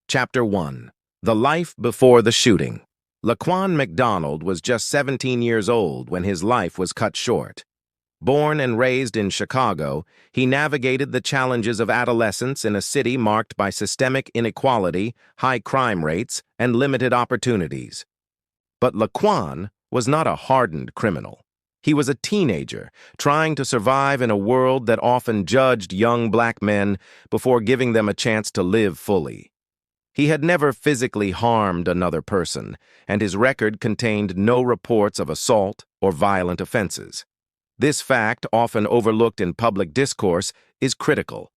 Chapter 1. The Life Before the Shooting. Laquan McDonald was just 17 years old when his life was cut short. Born and raised in Chicago, he navigated the challenges of adolescence in a city marked by systemic inequality, high crime rates, and limited opportunities. But Laquan was not a hardened criminal. He was a teenager, trying to survive in a world that often judged young black men before giving them a chance to live fully. He had never physically harmed another person, and his record contained no reports of assault or violent offenses. This fact, often overlooked in public discourse, is critical.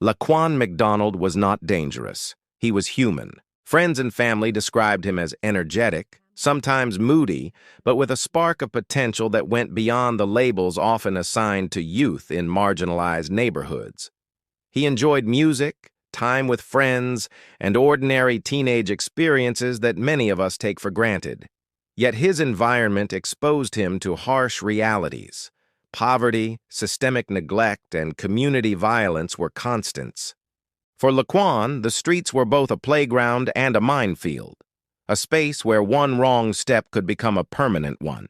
Laquan McDonald was not dangerous. He was human. Friends and family described him as energetic, sometimes moody, but with a spark of potential that went beyond the labels often assigned to youth in marginalized neighborhoods. He enjoyed music, time with friends, and ordinary teenage experiences that many of us take for granted. Yet his environment exposed him to harsh realities. Poverty, systemic neglect, and community violence were constants. For Laquan, the streets were both a playground and a minefield, a space where one wrong step could become a permanent one.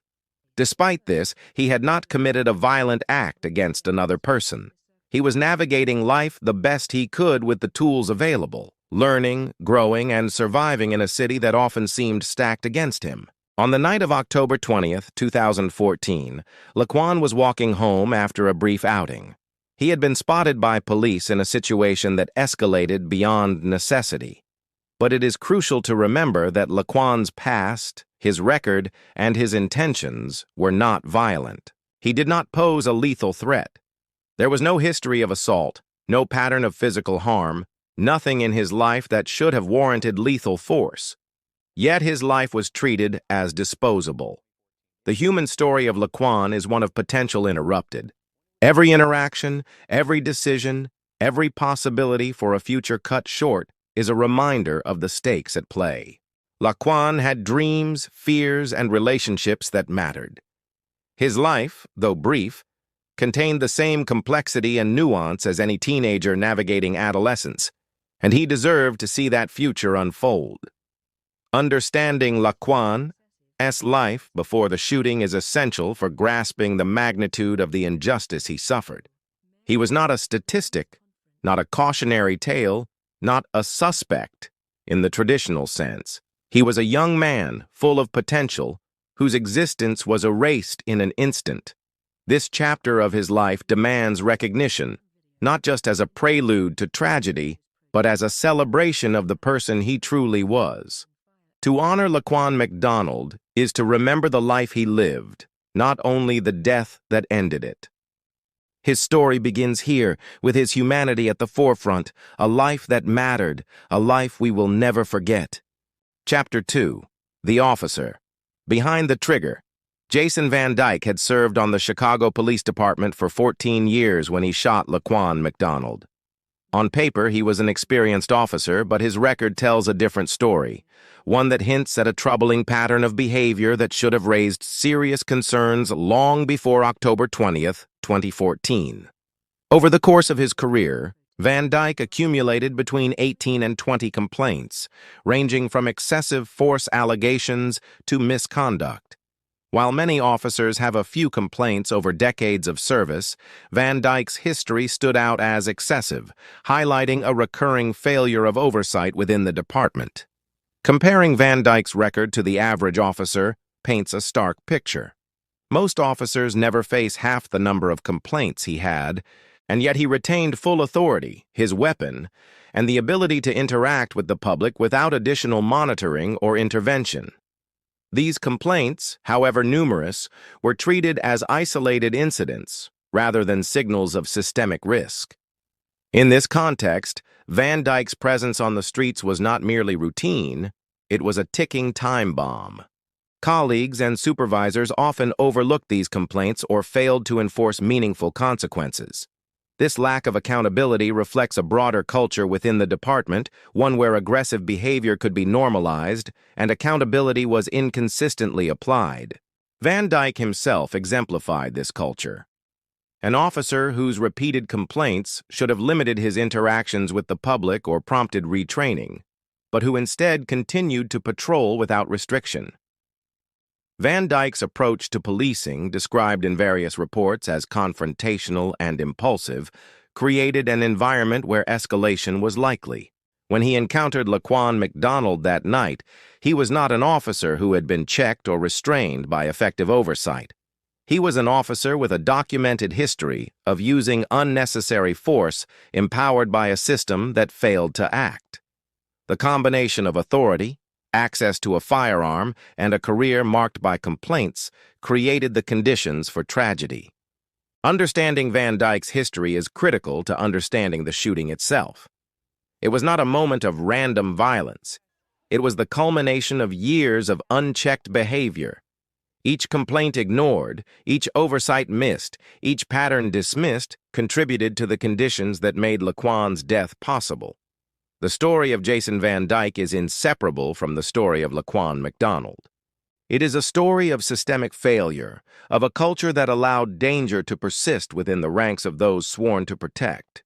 Despite this, he had not committed a violent act against another person. He was navigating life the best he could with the tools available, learning, growing, and surviving in a city that often seemed stacked against him. On the night of October 20th, 2014, Laquan was walking home after a brief outing. He had been spotted by police in a situation that escalated beyond necessity. But it is crucial to remember that Laquan's past, his record, and his intentions were not violent. He did not pose a lethal threat. There was no history of assault, no pattern of physical harm, nothing in his life that should have warranted lethal force. Yet his life was treated as disposable. The human story of Laquan is one of potential interrupted. Every interaction, every decision, every possibility for a future cut short is a reminder of the stakes at play. Laquan had dreams, fears, and relationships that mattered. His life, though brief, contained the same complexity and nuance as any teenager navigating adolescence, and he deserved to see that future unfold. Understanding Laquan's life before the shooting is essential for grasping the magnitude of the injustice he suffered. He was not a statistic, not a cautionary tale, not a suspect in the traditional sense. He was a young man full of potential whose existence was erased in an instant. This chapter of his life demands recognition, not just as a prelude to tragedy, but as a celebration of the person he truly was. To honor Laquan McDonald is to remember the life he lived, not only the death that ended it. His story begins here, with his humanity at the forefront, a life that mattered, a life we will never forget. Chapter 2. The Officer. Behind the trigger. Jason Van Dyke had served on the Chicago Police Department for 14 years when he shot Laquan McDonald. On paper, he was an experienced officer, but his record tells a different story, one that hints at a troubling pattern of behavior that should have raised serious concerns long before October 20th, 2014. Over the course of his career, Van Dyke accumulated between 18 and 20 complaints, ranging from excessive force allegations to misconduct. While many officers have a few complaints over decades of service, Van Dyke's history stood out as excessive, highlighting a recurring failure of oversight within the department. Comparing Van Dyke's record to the average officer paints a stark picture. Most officers never face half the number of complaints he had, and yet he retained full authority, his weapon, and the ability to interact with the public without additional monitoring or intervention. These complaints, however numerous, were treated as isolated incidents rather than signals of systemic risk. In this context, Van Dyke's presence on the streets was not merely routine, it was a ticking time bomb. Colleagues and supervisors often overlooked these complaints or failed to enforce meaningful consequences. This lack of accountability reflects a broader culture within the department, one where aggressive behavior could be normalized and accountability was inconsistently applied. Van Dyke himself exemplified this culture. An officer whose repeated complaints should have limited his interactions with the public or prompted retraining. but who instead continued to patrol without restriction. Van Dyke's approach to policing, described in various reports as confrontational and impulsive, created an environment where escalation was likely. When he encountered Laquan McDonald that night, he was not an officer who had been checked or restrained by effective oversight. He was an officer with a documented history of using unnecessary force empowered by a system that failed to act. The combination of authority, access to a firearm, and a career marked by complaints created the conditions for tragedy. Understanding Van Dyke's history is critical to understanding the shooting itself. It was not a moment of random violence. It was the culmination of years of unchecked behavior. Each complaint ignored, each oversight missed, each pattern dismissed contributed to the conditions that made Laquan's death possible. The story of Jason Van Dyke is inseparable from the story of Laquan McDonald. It is a story of systemic failure, of a culture that allowed danger to persist within the ranks of those sworn to protect.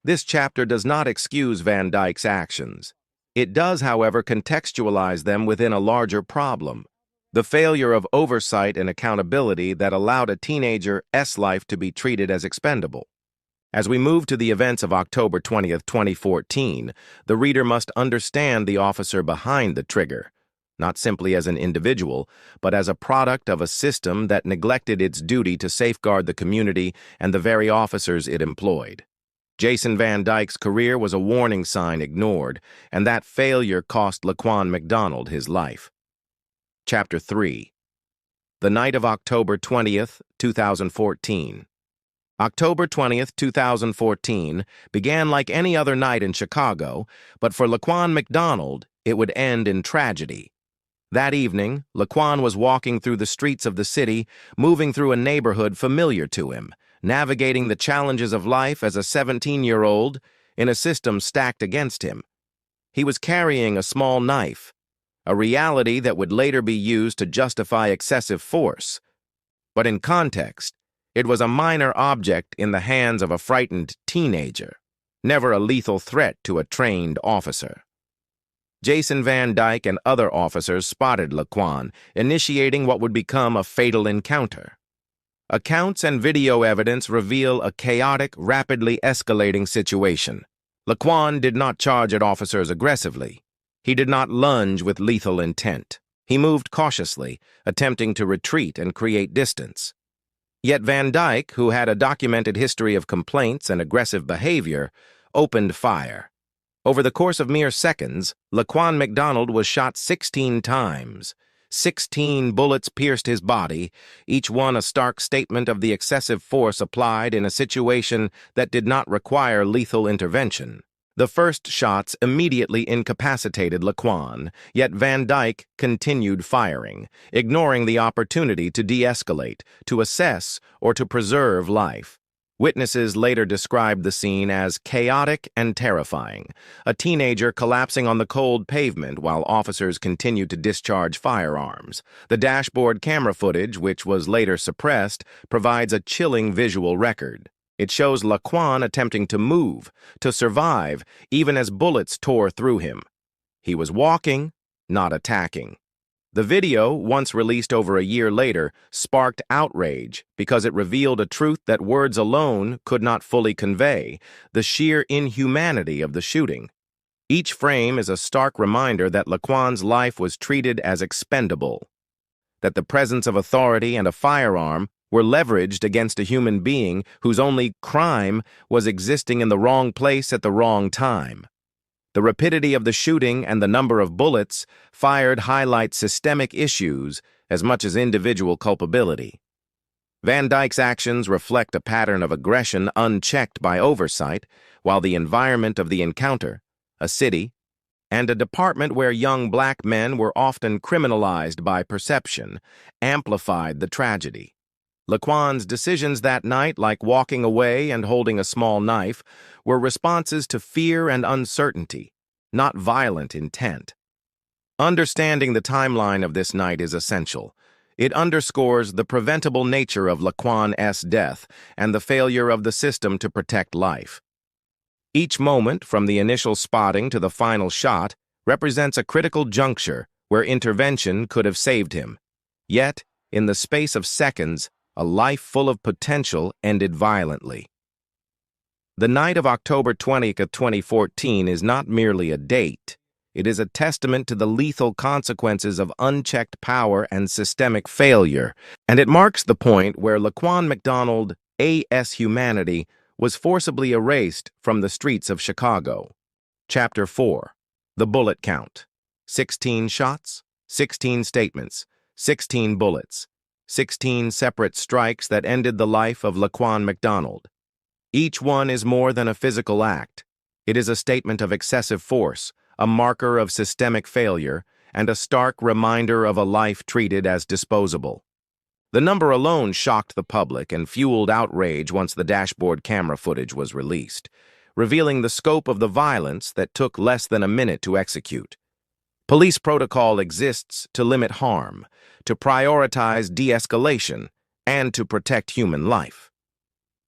This chapter does not excuse Van Dyke's actions. It does, however, contextualize them within a larger problem: the failure of oversight and accountability that allowed a teenager's life to be treated as expendable. As we move to the events of October 20th, 2014, the reader must understand the officer behind the trigger, not simply as an individual, but as a product of a system that neglected its duty to safeguard the community and the very officers it employed. Jason Van Dyke's career was a warning sign ignored, and that failure cost Laquan McDonald his life. Chapter 3. The night of October 20th, 2014. October 20th, 2014 began like any other night in Chicago, but for Laquan McDonald, it would end in tragedy. That evening, Laquan was walking through the streets of the city, moving through a neighborhood familiar to him, navigating the challenges of life as a 17-year-old in a system stacked against him. He was carrying a small knife, a reality that would later be used to justify excessive force. But in context, it was a minor object in the hands of a frightened teenager, never a lethal threat to a trained officer. Jason Van Dyke and other officers spotted Laquan, initiating what would become a fatal encounter. Accounts and video evidence reveal a chaotic, rapidly escalating situation. Laquan did not charge at officers aggressively. He did not lunge with lethal intent. He moved cautiously, attempting to retreat and create distance. Yet Van Dyke, who had a documented history of complaints and aggressive behavior, opened fire. Over the course of mere seconds, Laquan McDonald was shot 16 times. 16 bullets pierced his body, each one a stark statement of the excessive force applied in a situation that did not require lethal intervention. The first shots immediately incapacitated Laquan, yet Van Dyke continued firing, ignoring the opportunity to de-escalate, to assess, or to preserve life. Witnesses later described the scene as chaotic and terrifying, a teenager collapsing on the cold pavement while officers continued to discharge firearms. The dashboard camera footage, which was later suppressed, provides a chilling visual record. It shows Laquan attempting to move, to survive, even as bullets tore through him. He was walking, not attacking. The video, once released over a year later, sparked outrage because it revealed a truth that words alone could not fully convey: the sheer inhumanity of the shooting. Each frame is a stark reminder that Laquan's life was treated as expendable, that the presence of authority and a firearm were leveraged against a human being whose only crime was existing in the wrong place at the wrong time. The rapidity of the shooting and the number of bullets fired highlight systemic issues as much as individual culpability. Van Dyke's actions reflect a pattern of aggression unchecked by oversight, while the environment of the encounter, a city, and a department where young black men were often criminalized by perception, amplified the tragedy. Laquan's decisions that night, like walking away and holding a small knife, were responses to fear and uncertainty, not violent intent. Understanding the timeline of this night is essential. It underscores the preventable nature of Laquan's death and the failure of the system to protect life. Each moment, from the initial spotting to the final shot, represents a critical juncture where intervention could have saved him. Yet, in the space of seconds, a life full of potential ended violently. The night of October 20th, 2014 is not merely a date. It is a testament to the lethal consequences of unchecked power and systemic failure, and it marks the point where Laquan McDonald, A.S. humanity, was forcibly erased from the streets of Chicago. Chapter 4. The Bullet Count. 16 shots, 16 statements, 16 bullets, 16 separate strikes that ended the life of Laquan McDonald. Each one is more than a physical act. It is a statement of excessive force, a marker of systemic failure, and a stark reminder of a life treated as disposable. The number alone shocked the public and fueled outrage once the dashboard camera footage was released, revealing the scope of the violence that took less than a minute to execute. Police protocol exists to limit harm, to prioritize de-escalation, and to protect human life.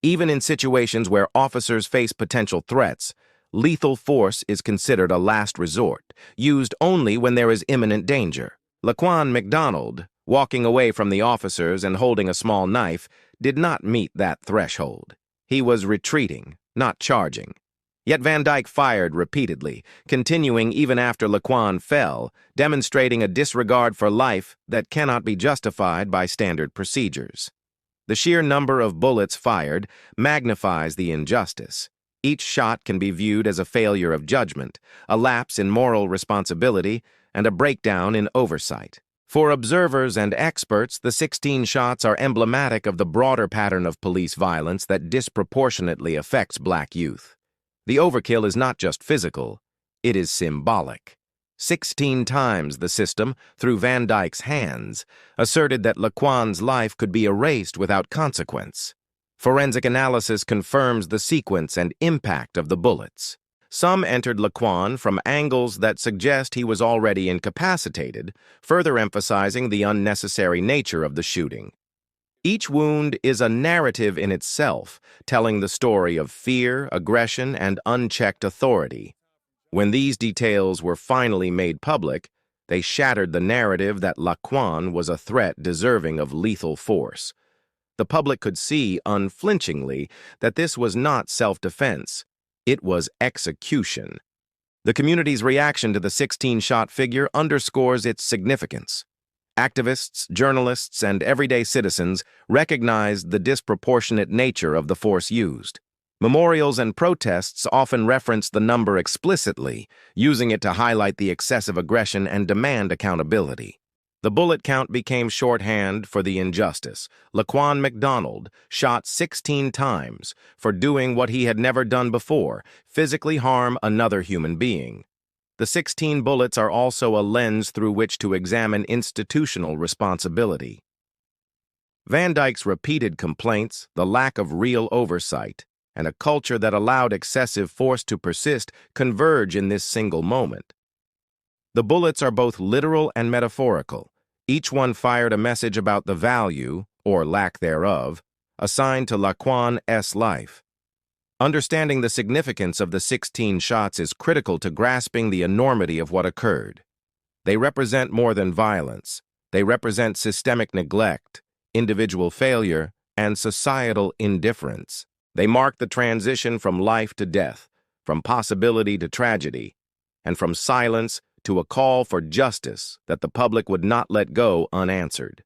Even in situations where officers face potential threats, lethal force is considered a last resort, used only when there is imminent danger. Laquan McDonald, walking away from the officers and holding a small knife, did not meet that threshold. He was retreating, not charging. Yet Van Dyke fired repeatedly, continuing even after Laquan fell, demonstrating a disregard for life that cannot be justified by standard procedures. The sheer number of bullets fired magnifies the injustice. Each shot can be viewed as a failure of judgment, a lapse in moral responsibility, and a breakdown in oversight. For observers and experts, the 16 shots are emblematic of the broader pattern of police violence that disproportionately affects black youth. The overkill is not just physical, it is symbolic. 16 times the system, through Van Dyke's hands, asserted that Laquan's life could be erased without consequence. Forensic analysis confirms the sequence and impact of the bullets. Some entered Laquan from angles that suggest he was already incapacitated, further emphasizing the unnecessary nature of the shooting. Each wound is a narrative in itself, telling the story of fear, aggression, and unchecked authority. When these details were finally made public, they shattered the narrative that Laquan was a threat deserving of lethal force. The public could see unflinchingly that this was not self-defense. It was execution. The community's reaction to the 16-shot figure underscores its significance. Activists, journalists, and everyday citizens recognized the disproportionate nature of the force used. Memorials and protests often reference the number explicitly, using it to highlight the excessive aggression and demand accountability. The bullet count became shorthand for the injustice. Laquan McDonald shot 16 times for doing what he had never done before, physically harm another human being. The 16 bullets are also a lens through which to examine institutional responsibility. Van Dyke's repeated complaints, the lack of real oversight, and a culture that allowed excessive force to persist converge in this single moment. The bullets are both literal and metaphorical. Each one fired a message about the value, or lack thereof, assigned to Laquan's life. Understanding the significance of the 16 shots is critical to grasping the enormity of what occurred. They represent more than violence. They represent systemic neglect, individual failure, and societal indifference. They mark the transition from life to death, from possibility to tragedy, and from silence to a call for justice that the public would not let go unanswered.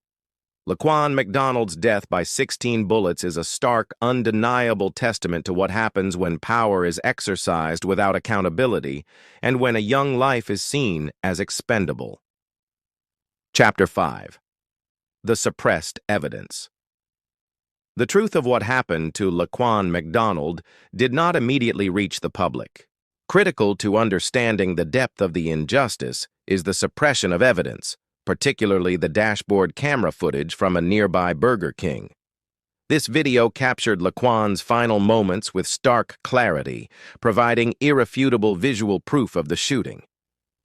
Laquan McDonald's death by 16 bullets is a stark, undeniable testament to what happens when power is exercised without accountability and when a young life is seen as expendable. Chapter 5. The Suppressed Evidence. The truth of what happened to Laquan McDonald did not immediately reach the public. Critical to understanding the depth of the injustice is the suppression of evidence, particularly the dashboard camera footage from a nearby Burger King. This video captured Laquan's final moments with stark clarity, providing irrefutable visual proof of the shooting.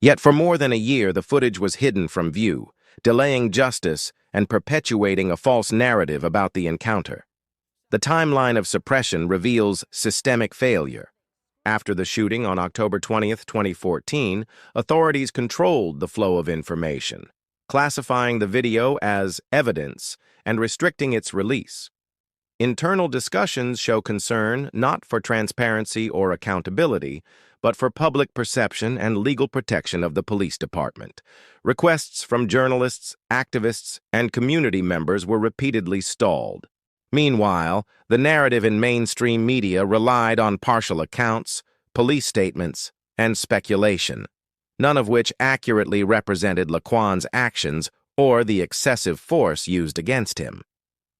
Yet for more than a year, the footage was hidden from view, delaying justice and perpetuating a false narrative about the encounter. The timeline of suppression reveals systemic failure. After the shooting on October 20th, 2014, authorities controlled the flow of information, classifying the video as evidence and restricting its release. Internal discussions show concern not for transparency or accountability, but for public perception and legal protection of the police department. Requests from journalists, activists, and community members were repeatedly stalled. Meanwhile, the narrative in mainstream media relied on partial accounts, police statements, and speculation, none of which accurately represented Laquan's actions or the excessive force used against him.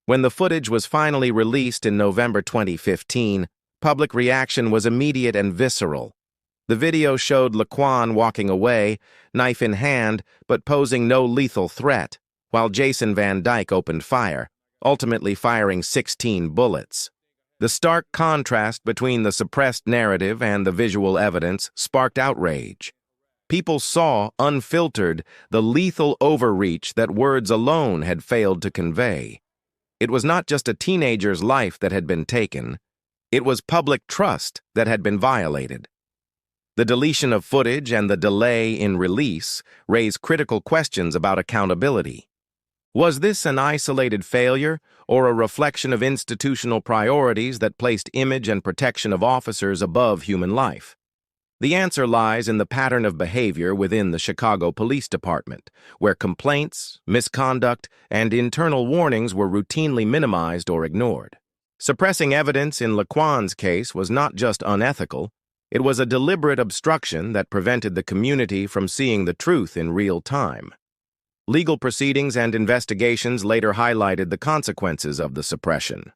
When the footage was finally released in November 2015, public reaction was immediate and visceral. The video showed Laquan walking away, knife in hand, but posing no lethal threat, while Jason Van Dyke opened fire, ultimately firing 16 bullets. The stark contrast between the suppressed narrative and the visual evidence sparked outrage. People saw, unfiltered, the lethal overreach that words alone had failed to convey. It was not just a teenager's life that had been taken, it was public trust that had been violated. The deletion of footage and the delay in release raise critical questions about accountability. Was this an isolated failure or a reflection of institutional priorities that placed image and protection of officers above human life? The answer lies in the pattern of behavior within the Chicago Police Department, where complaints, misconduct, and internal warnings were routinely minimized or ignored. Suppressing evidence in Laquan's case was not just unethical, it was a deliberate obstruction that prevented the community from seeing the truth in real time. Legal proceedings and investigations later highlighted the consequences of the suppression.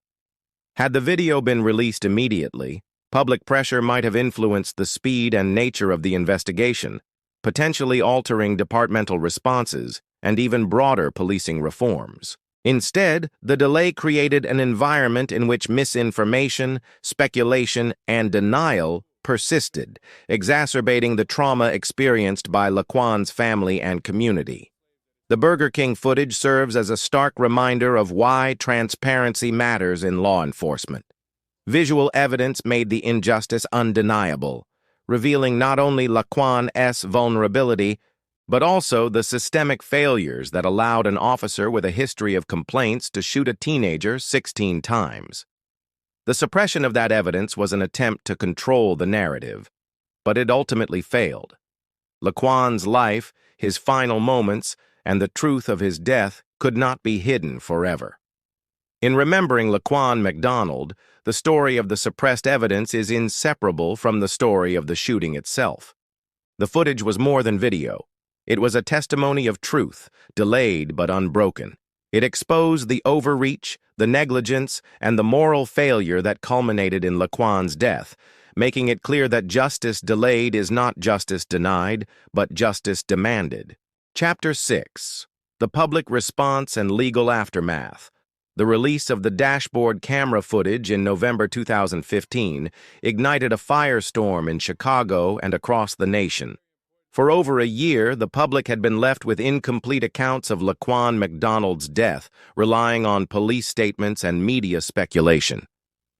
Had the video been released immediately, public pressure might have influenced the speed and nature of the investigation, potentially altering departmental responses and even broader policing reforms. Instead, the delay created an environment in which misinformation, speculation, and denial persisted, exacerbating the trauma experienced by Laquan's family and community. The Burger King footage serves as a stark reminder of why transparency matters in law enforcement. Visual evidence made the injustice undeniable, revealing not only Laquan's vulnerability, but also the systemic failures that allowed an officer with a history of complaints to shoot a teenager 16 times. The suppression of that evidence was an attempt to control the narrative, but it ultimately failed. Laquan's life, his final moments, and the truth of his death could not be hidden forever. In remembering Laquan McDonald, the story of the suppressed evidence is inseparable from the story of the shooting itself. The footage was more than video. It was a testimony of truth, delayed but unbroken. It exposed the overreach, the negligence, and the moral failure that culminated in Laquan's death, making it clear that justice delayed is not justice denied, but justice demanded. Chapter 6. The Public Response and Legal Aftermath. The release of the dashboard camera footage in November 2015 ignited a firestorm in Chicago and across the nation. For over a year, the public had been left with incomplete accounts of Laquan McDonald's death, relying on police statements and media speculation.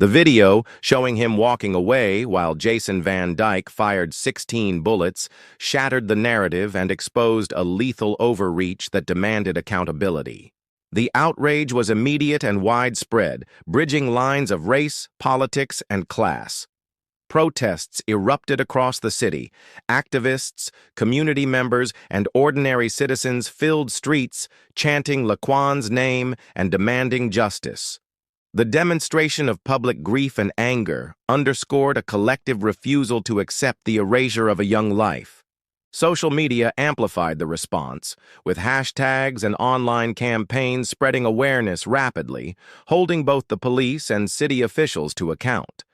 The video, showing him walking away while Jason Van Dyke fired 16 bullets, shattered the narrative and exposed a lethal overreach that demanded accountability. The outrage was immediate and widespread, bridging lines of race, politics, and class. Protests erupted across the city. Activists, community members, and ordinary citizens filled streets, chanting Laquan's name and demanding justice. The demonstration of public grief and anger underscored a collective refusal to accept the erasure of a young life. Social media amplified the response, with hashtags and online campaigns spreading awareness rapidly, holding both the police and city officials to account.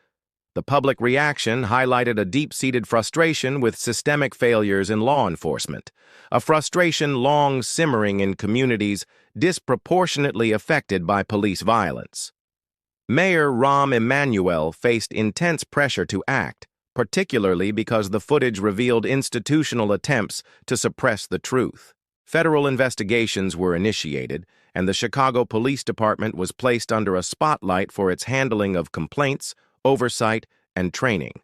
The public reaction highlighted a deep-seated frustration with systemic failures in law enforcement, a frustration long simmering in communities disproportionately affected by police violence. Mayor Rahm Emanuel faced intense pressure to act, particularly because the footage revealed institutional attempts to suppress the truth. Federal investigations were initiated, and the Chicago Police Department was placed under a spotlight for its handling of complaints, oversight, and training.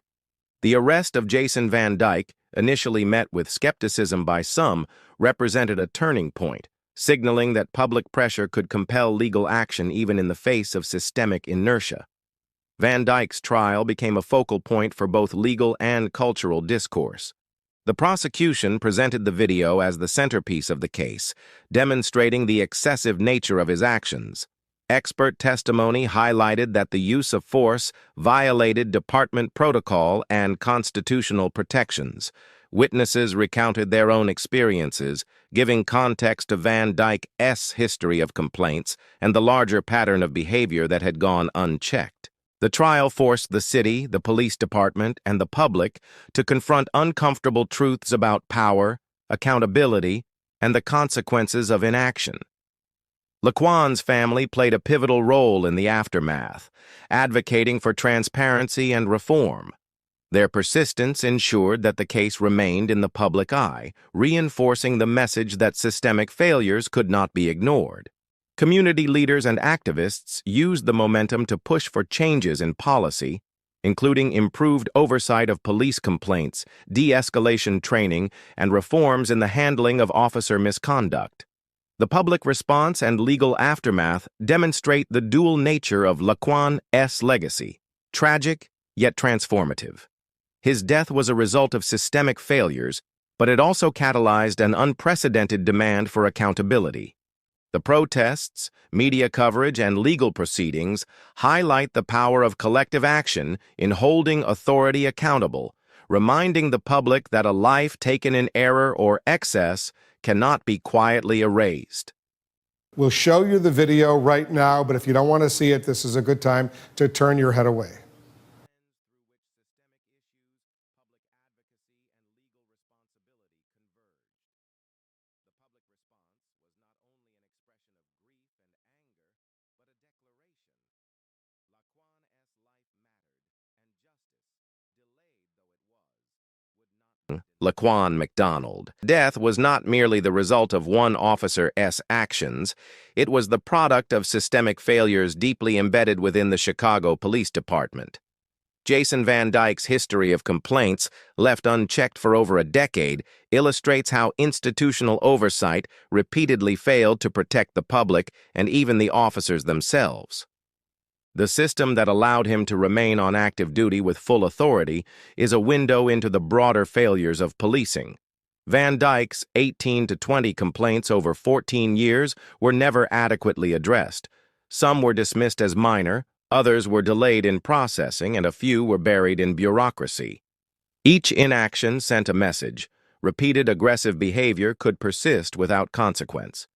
The arrest of Jason Van Dyke, initially met with skepticism by some, represented a turning point, signaling that public pressure could compel legal action even in the face of systemic inertia. Van Dyke's trial became a focal point for both legal and cultural discourse. The prosecution presented the video as the centerpiece of the case, demonstrating the excessive nature of his actions. Expert testimony highlighted that the use of force violated department protocol and constitutional protections. Witnesses recounted their own experiences, giving context to Van Dyke's history of complaints and the larger pattern of behavior that had gone unchecked. The trial forced the city, the police department, and the public to confront uncomfortable truths about power, accountability, and the consequences of inaction. Laquan's family played a pivotal role in the aftermath, advocating for transparency and reform. Their persistence ensured that the case remained in the public eye, reinforcing the message that systemic failures could not be ignored. Community leaders and activists used the momentum to push for changes in policy, including improved oversight of police complaints, de-escalation training, and reforms in the handling of officer misconduct. The public response and legal aftermath demonstrate the dual nature of Laquan's legacy, tragic yet transformative. His death was a result of systemic failures, but it also catalyzed an unprecedented demand for accountability. The protests, media coverage, and legal proceedings highlight the power of collective action in holding authority accountable, reminding the public that a life taken in error or excess cannot be quietly erased. We'll show you the video right now, but if you don't want to see it, this is a good time to turn your head away. Laquan McDonald. Death was not merely the result of one officer's actions, it was the product of systemic failures deeply embedded within the Chicago Police Department. Jason Van Dyke's history of complaints, left unchecked for over a decade, illustrates how institutional oversight repeatedly failed to protect the public and even the officers themselves. The system that allowed him to remain on active duty with full authority is a window into the broader failures of policing. Van Dyke's 18 to 20 complaints over 14 years were never adequately addressed. Some were dismissed as minor, others were delayed in processing, and a few were buried in bureaucracy. Each inaction sent a message. Repeated aggressive behavior could persist without consequence.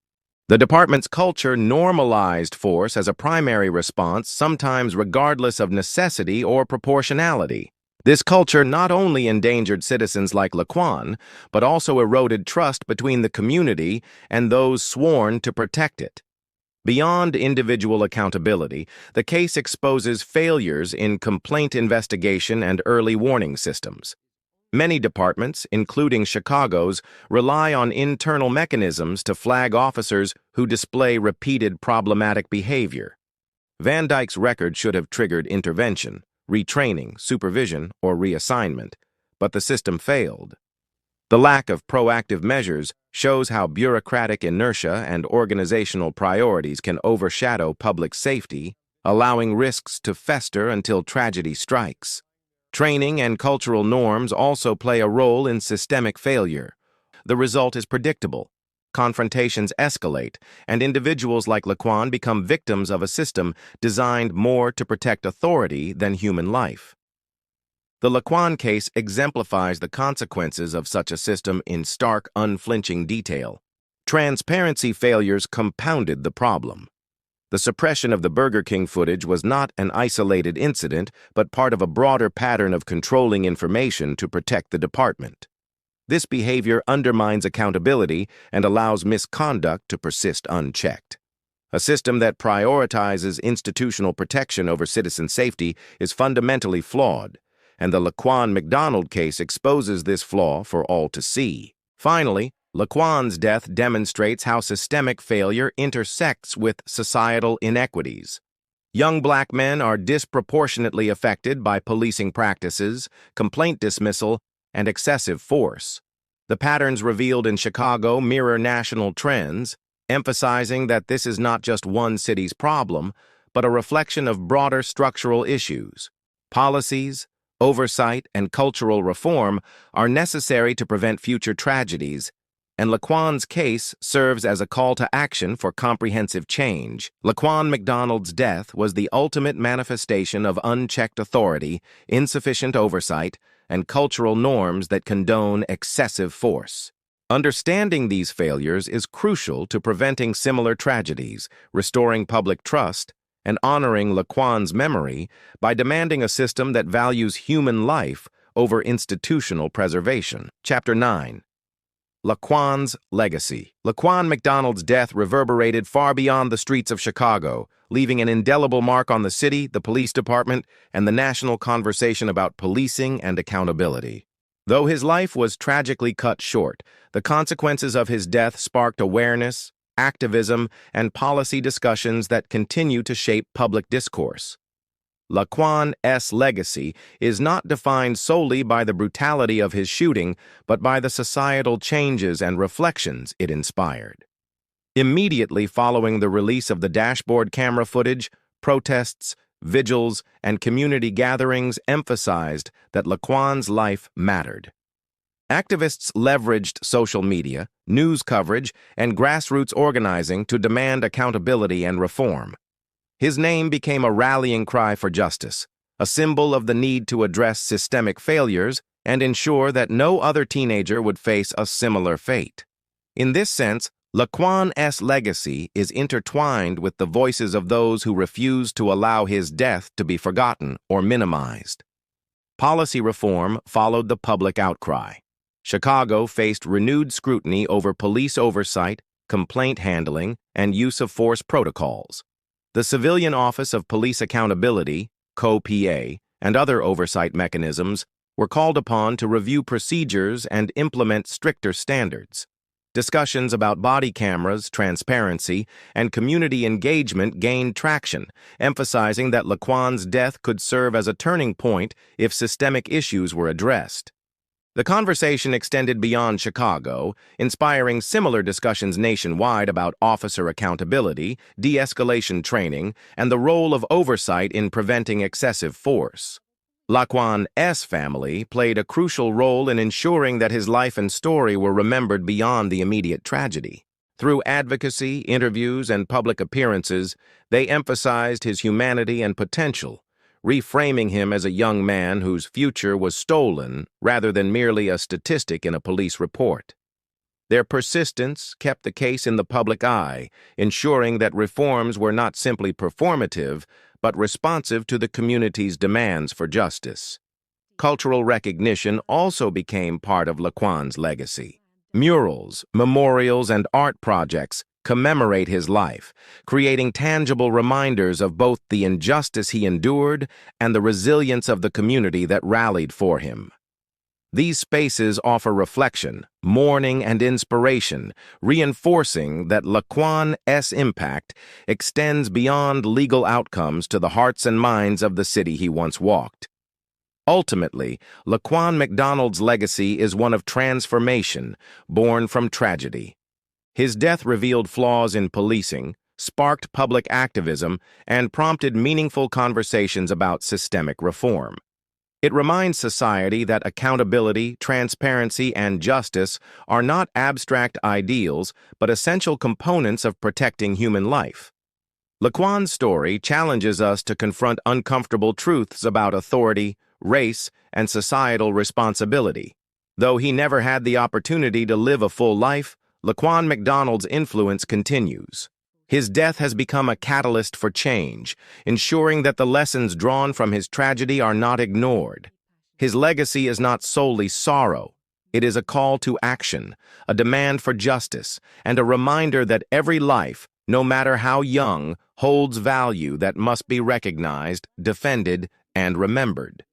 The department's culture normalized force as a primary response, sometimes regardless of necessity or proportionality. This culture not only endangered citizens like Laquan, but also eroded trust between the community and those sworn to protect it. Beyond individual accountability, the case exposes failures in complaint investigation and early warning systems. Many departments, including Chicago's, rely on internal mechanisms to flag officers who display repeated problematic behavior. Van Dyke's record should have triggered intervention, retraining, supervision, or reassignment, but the system failed. The lack of proactive measures shows how bureaucratic inertia and organizational priorities can overshadow public safety, allowing risks to fester until tragedy strikes. Training and cultural norms also play a role in systemic failure. The result is predictable. Confrontations escalate, and individuals like Laquan become victims of a system designed more to protect authority than human life. The Laquan case exemplifies the consequences of such a system in stark, unflinching detail. Transparency failures compounded the problem. The suppression of the Burger King footage was not an isolated incident, but part of a broader pattern of controlling information to protect the department. This behavior undermines accountability and allows misconduct to persist unchecked. A system that prioritizes institutional protection over citizen safety is fundamentally flawed, and the Laquan McDonald case exposes this flaw for all to see. Finally, Laquan's death demonstrates how systemic failure intersects with societal inequities. Young black men are disproportionately affected by policing practices, complaint dismissal, and excessive force. The patterns revealed in Chicago mirror national trends, emphasizing that this is not just one city's problem, but a reflection of broader structural issues. Policies, oversight, and cultural reform are necessary to prevent future tragedies, and Laquan's case serves as a call to action for comprehensive change. Laquan McDonald's death was the ultimate manifestation of unchecked authority, insufficient oversight, and cultural norms that condone excessive force. Understanding these failures is crucial to preventing similar tragedies, restoring public trust, and honoring Laquan's memory by demanding a system that values human life over institutional preservation. Chapter 9. Laquan's legacy. Laquan McDonald's death reverberated far beyond the streets of Chicago, leaving an indelible mark on the city, the police department, and the national conversation about policing and accountability. Though his life was tragically cut short, the consequences of his death sparked awareness, activism, and policy discussions that continue to shape public discourse. Laquan's legacy is not defined solely by the brutality of his shooting, but by the societal changes and reflections it inspired. Immediately following the release of the dashboard camera footage, protests, vigils, and community gatherings emphasized that Laquan's life mattered. Activists leveraged social media, news coverage, and grassroots organizing to demand accountability and reform. His name became a rallying cry for justice, a symbol of the need to address systemic failures and ensure that no other teenager would face a similar fate. In this sense, Laquan's legacy is intertwined with the voices of those who refused to allow his death to be forgotten or minimized. Policy reform followed the public outcry. Chicago faced renewed scrutiny over police oversight, complaint handling, and use of force protocols. The Civilian Office of Police Accountability, COPA, and other oversight mechanisms were called upon to review procedures and implement stricter standards. Discussions about body cameras, transparency, and community engagement gained traction, emphasizing that Laquan's death could serve as a turning point if systemic issues were addressed. The conversation extended beyond Chicago, inspiring similar discussions nationwide about officer accountability, de-escalation training, and the role of oversight in preventing excessive force. Laquan's family played a crucial role in ensuring that his life and story were remembered beyond the immediate tragedy. Through advocacy, interviews, and public appearances, they emphasized his humanity and potential, reframing him as a young man whose future was stolen rather than merely a statistic in a police report. Their persistence kept the case in the public eye, ensuring that reforms were not simply performative, but responsive to the community's demands for justice. Cultural recognition also became part of Laquan's legacy. Murals, memorials, and art projects commemorate his life, creating tangible reminders of both the injustice he endured and the resilience of the community that rallied for him. These spaces offer reflection, mourning, and inspiration, reinforcing that Laquan's impact extends beyond legal outcomes to the hearts and minds of the city he once walked. Ultimately, Laquan McDonald's legacy is one of transformation, born from tragedy. His death revealed flaws in policing, sparked public activism, and prompted meaningful conversations about systemic reform. It reminds society that accountability, transparency, and justice are not abstract ideals, but essential components of protecting human life. Laquan's story challenges us to confront uncomfortable truths about authority, race, and societal responsibility. Though he never had the opportunity to live a full life, Laquan McDonald's influence continues. His death has become a catalyst for change, ensuring that the lessons drawn from his tragedy are not ignored. His legacy is not solely sorrow. It is a call to action, a demand for justice, and a reminder that every life, no matter how young, holds value that must be recognized, defended, and remembered.